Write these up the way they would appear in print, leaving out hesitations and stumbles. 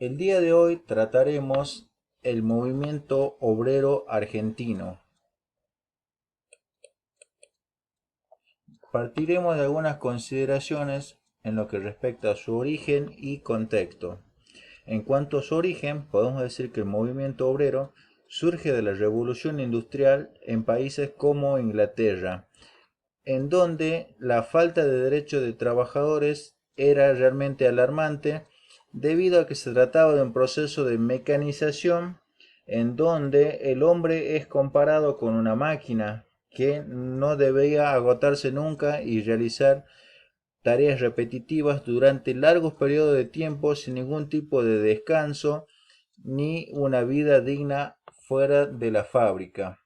El día de hoy trataremos el movimiento obrero argentino. Partiremos de algunas consideraciones en lo que respecta a su origen y contexto. En cuanto a su origen, podemos decir que el movimiento obrero surge de la revolución industrial en países como Inglaterra, en donde la falta de derechos de trabajadores era realmente alarmante debido a que se trataba de un proceso de mecanización en donde el hombre es comparado con una máquina que no debía agotarse nunca y realizar tareas repetitivas durante largos periodos de tiempo sin ningún tipo de descanso ni una vida digna fuera de la fábrica.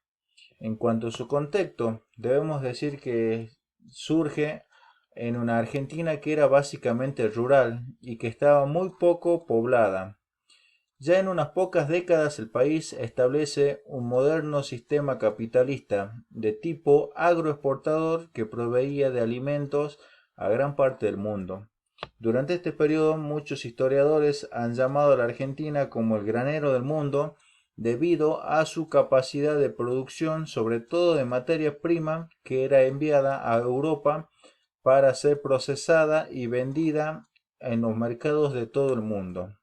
En cuanto a su contexto, debemos decir que surge en una Argentina que era básicamente rural y que estaba muy poco poblada. Ya en unas pocas décadas el país establece un moderno sistema capitalista de tipo agroexportador que proveía de alimentos a gran parte del mundo. Durante este periodo muchos historiadores han llamado a la Argentina como el granero del mundo debido a su capacidad de producción, sobre todo de materia prima, que era enviada a Europa para ser procesada y vendida en los mercados de todo el mundo.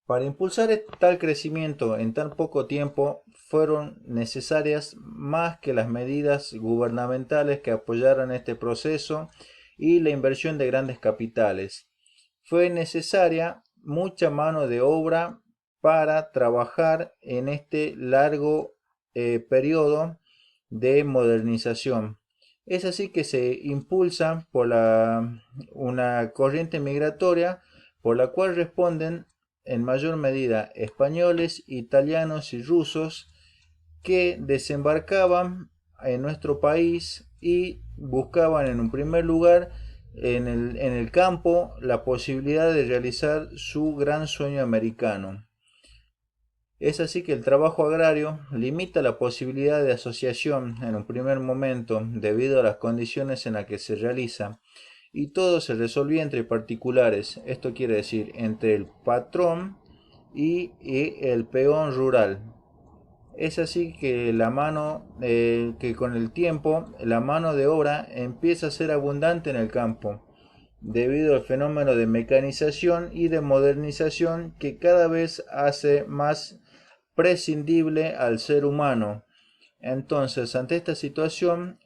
Para impulsar tal crecimiento en tan poco tiempo fueron necesarias más que las medidas gubernamentales que apoyaran este proceso y la inversión de grandes capitales. Fue necesaria mucha mano de obra para trabajar en este largo periodo de modernización. Es así que se impulsa por una corriente migratoria por la cual responden en mayor medida españoles, italianos y rusos que desembarcaban en nuestro país y buscaban en un primer lugar en el campo la posibilidad de realizar su gran sueño americano. Es así que el trabajo agrario limita la posibilidad de asociación en un primer momento debido a las condiciones en las que se realiza y todo se resolvía entre particulares, esto quiere decir entre el patrón y el peón rural. Es así que que con el tiempo la mano de obra empieza a ser abundante en el campo, debido al fenómeno de mecanización y de modernización que cada vez hace más prescindible al ser humano. Entonces, ante esta situación,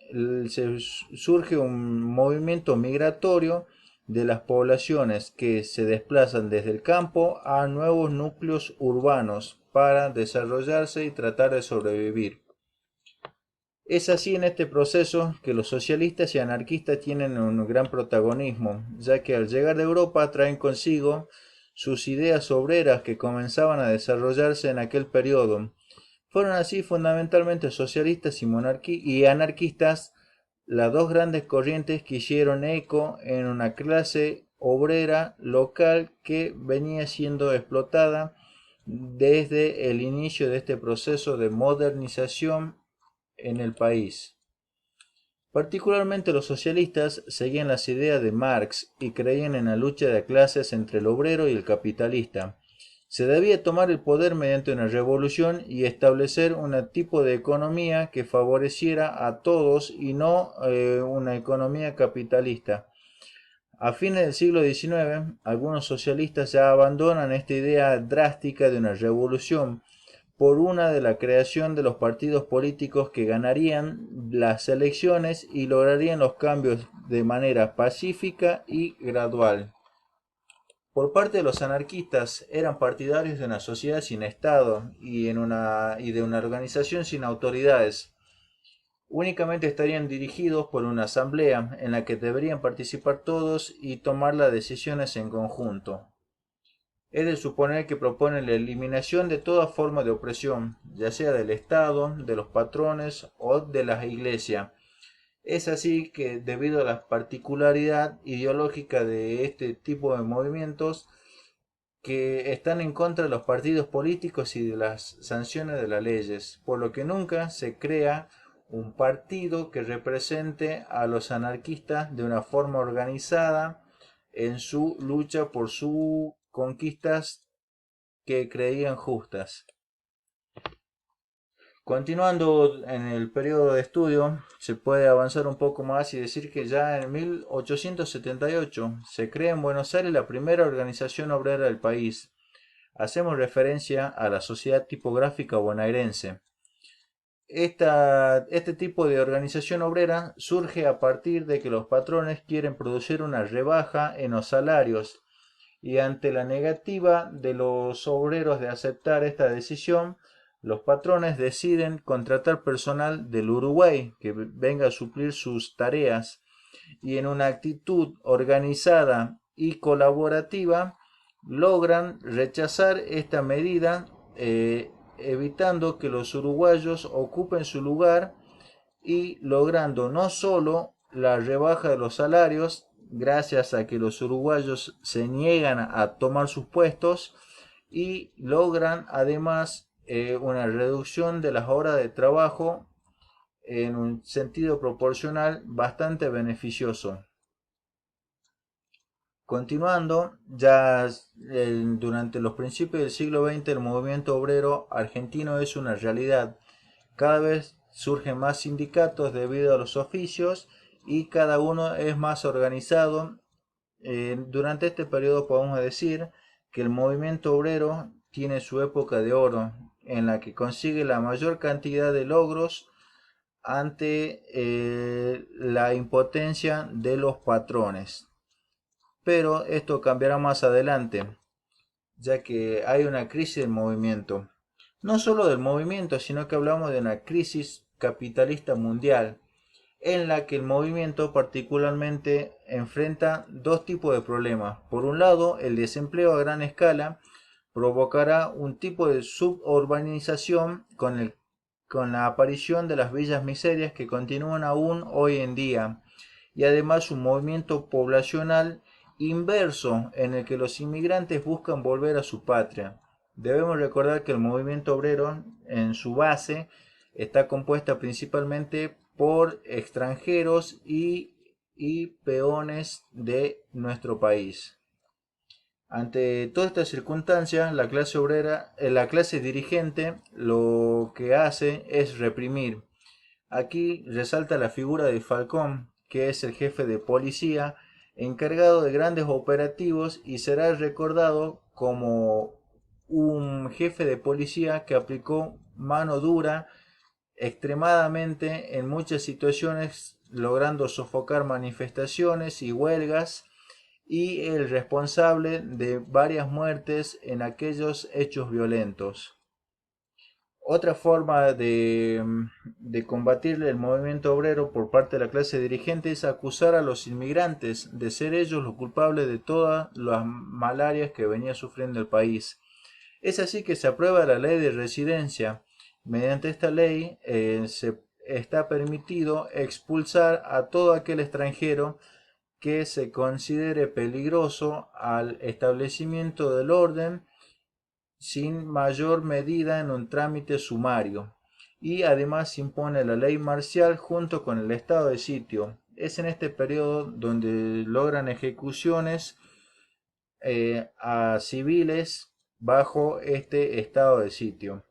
surge un movimiento migratorio de las poblaciones que se desplazan desde el campo a nuevos núcleos urbanos para desarrollarse y tratar de sobrevivir. Es así en este proceso que los socialistas y anarquistas tienen un gran protagonismo, ya que al llegar de Europa traen consigo sus ideas obreras que comenzaban a desarrollarse en aquel periodo. Fueron así fundamentalmente socialistas y anarquistas las dos grandes corrientes que hicieron eco en una clase obrera local que venía siendo explotada desde el inicio de este proceso de modernización en el país. Particularmente los socialistas seguían las ideas de Marx y creían en la lucha de clases entre el obrero y el capitalista. Se debía tomar el poder mediante una revolución y establecer un tipo de economía que favoreciera a todos y no una economía capitalista. A fines del siglo XIX, algunos socialistas ya abandonan esta idea drástica de una revolución por una de la creación de los partidos políticos que ganarían las elecciones y lograrían los cambios de manera pacífica y gradual. Por parte de los anarquistas eran partidarios de una sociedad sin Estado y de una organización sin autoridades. Únicamente estarían dirigidos por una asamblea en la que deberían participar todos y tomar las decisiones en conjunto. Es de suponer que proponen la eliminación de toda forma de opresión, ya sea del Estado, de los patrones o de la Iglesia. Es así que, debido a la particularidad ideológica de este tipo de movimientos, que están en contra de los partidos políticos y de las sanciones de las leyes, por lo que nunca se crea un partido que represente a los anarquistas de una forma organizada en su lucha por sus conquistas que creían justas. Continuando en el periodo de estudio, se puede avanzar un poco más y decir que ya en 1878 se crea en Buenos Aires la primera organización obrera del país. Hacemos referencia a la Sociedad Tipográfica Bonaerense. Este tipo de organización obrera surge a partir de que los patrones quieren producir una rebaja en los salarios y ante la negativa de los obreros de aceptar esta decisión, los patrones deciden contratar personal del Uruguay que venga a suplir sus tareas y en una actitud organizada y colaborativa logran rechazar esta medida, evitando que los uruguayos ocupen su lugar y logrando no solo la rebaja de los salarios, gracias a que los uruguayos se niegan a tomar sus puestos, y logran además una reducción de las horas de trabajo en un sentido proporcional bastante beneficioso. Continuando, ya durante los principios del siglo XX el movimiento obrero argentino es una realidad. Cada vez surgen más sindicatos debido a los oficios y cada uno es más organizado. Durante este periodo podemos decir que el movimiento obrero tiene su época de oro, en la que consigue la mayor cantidad de logros ante la impotencia de los patrones. Pero esto cambiará más adelante, ya que hay una crisis del movimiento. No solo del movimiento, sino que hablamos de una crisis capitalista mundial, en la que el movimiento particularmente enfrenta dos tipos de problemas. Por un lado, el desempleo a gran escala provocará un tipo de suburbanización con la aparición de las villas miserias que continúan aún hoy en día, y además un movimiento poblacional inverso en el que los inmigrantes buscan volver a su patria. Debemos recordar que el movimiento obrero en su base está compuesta principalmente por extranjeros y peones de nuestro país. Ante todas estas circunstancias, la clase obrera, la clase dirigente lo que hace es reprimir. Aquí resalta la figura de Falcón, que es el jefe de policía encargado de grandes operativos y será recordado como un jefe de policía que aplicó mano dura extremadamente en muchas situaciones, logrando sofocar manifestaciones y huelgas, y el responsable de varias muertes en aquellos hechos violentos. Otra forma de combatir el movimiento obrero por parte de la clase dirigente es acusar a los inmigrantes de ser ellos los culpables de todas las malarias que venía sufriendo el país. Es así que se aprueba la ley de residencia. Mediante esta ley se está permitido expulsar a todo aquel extranjero que se considere peligroso al establecimiento del orden sin mayor medida en un trámite sumario, y además impone la ley marcial junto con el estado de sitio. Es en este periodo donde logran ejecuciones a civiles bajo este estado de sitio.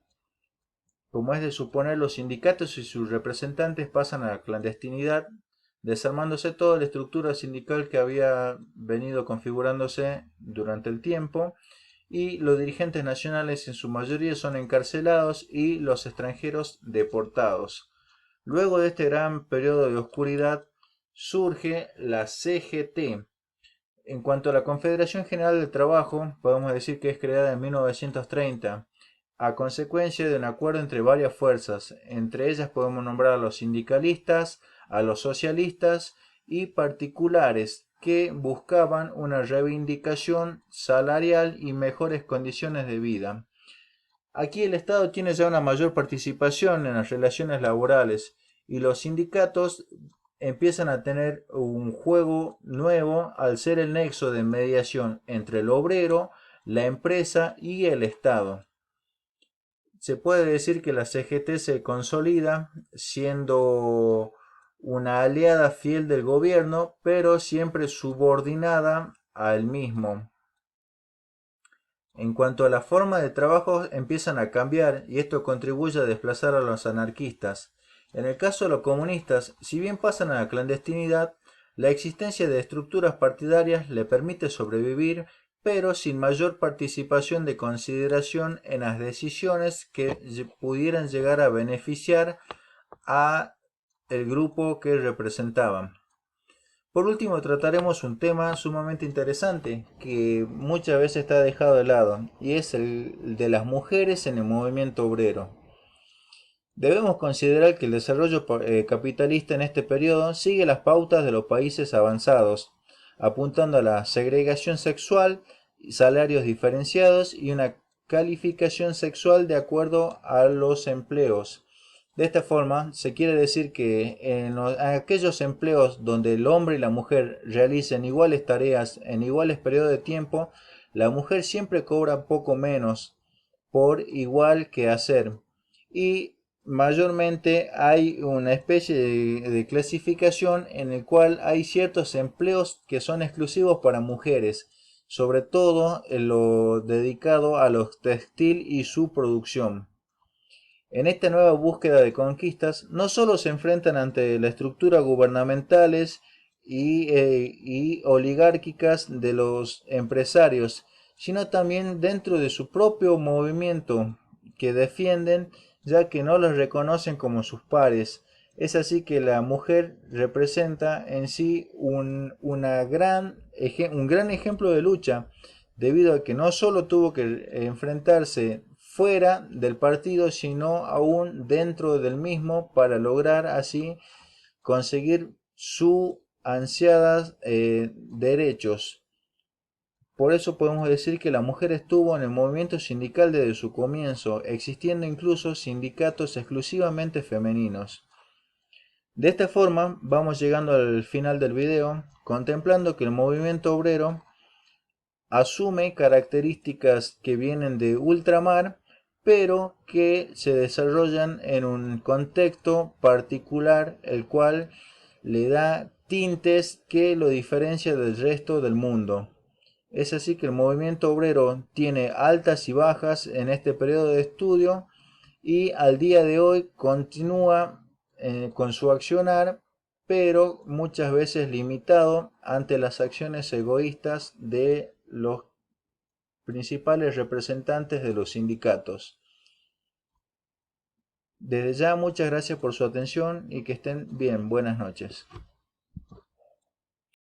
Como es de suponer, los sindicatos y sus representantes pasan a la clandestinidad, desarmándose toda la estructura sindical que había venido configurándose durante el tiempo, y los dirigentes nacionales en su mayoría son encarcelados y los extranjeros deportados. Luego de este gran periodo de oscuridad surge la CGT. En cuanto a la Confederación General del Trabajo, podemos decir que es creada en 1930, a consecuencia de un acuerdo entre varias fuerzas. Entre ellas podemos nombrar a los sindicalistas, a los socialistas y particulares que buscaban una reivindicación salarial y mejores condiciones de vida. Aquí el Estado tiene ya una mayor participación en las relaciones laborales y los sindicatos empiezan a tener un juego nuevo al ser el nexo de mediación entre el obrero, la empresa y el Estado. Se puede decir que la CGT se consolida siendo una aliada fiel del gobierno, pero siempre subordinada al mismo. En cuanto a la forma de trabajo, empiezan a cambiar y esto contribuye a desplazar a los anarquistas. En el caso de los comunistas, si bien pasan a la clandestinidad, la existencia de estructuras partidarias le permite sobrevivir, pero sin mayor participación de consideración en las decisiones que pudieran llegar a beneficiar a el grupo que representaban. Por último, trataremos un tema sumamente interesante que muchas veces está dejado de lado y es el de las mujeres en el movimiento obrero. Debemos considerar que el desarrollo capitalista en este periodo sigue las pautas de los países avanzados, apuntando a la segregación sexual, salarios diferenciados y una calificación sexual de acuerdo a los empleos. De esta forma, se quiere decir que en aquellos empleos donde el hombre y la mujer realicen iguales tareas en iguales periodos de tiempo, la mujer siempre cobra poco menos por igual que hacer. Y mayormente hay una especie de clasificación en el cual hay ciertos empleos que son exclusivos para mujeres, sobre todo en lo dedicado a los textil y su producción. En esta nueva búsqueda de conquistas, no solo se enfrentan ante la estructura gubernamentales y oligárquicas de los empresarios, sino también dentro de su propio movimiento que defienden, ya que no los reconocen como sus pares. Es así que la mujer representa en sí un gran ejemplo de lucha, debido a que no solo tuvo que enfrentarse fuera del partido, sino aún dentro del mismo para lograr así conseguir sus ansiadas derechos. Por eso podemos decir que la mujer estuvo en el movimiento sindical desde su comienzo, existiendo incluso sindicatos exclusivamente femeninos. De esta forma vamos llegando al final del video, contemplando que el movimiento obrero asume características que vienen de ultramar, pero que se desarrollan en un contexto particular, el cual le da tintes que lo diferencia del resto del mundo. Es así que el movimiento obrero tiene altas y bajas en este periodo de estudio y al día de hoy continúa con su accionar, pero muchas veces limitado ante las acciones egoístas de los principales representantes de los sindicatos. Desde ya muchas gracias por su atención y que estén bien. Buenas noches.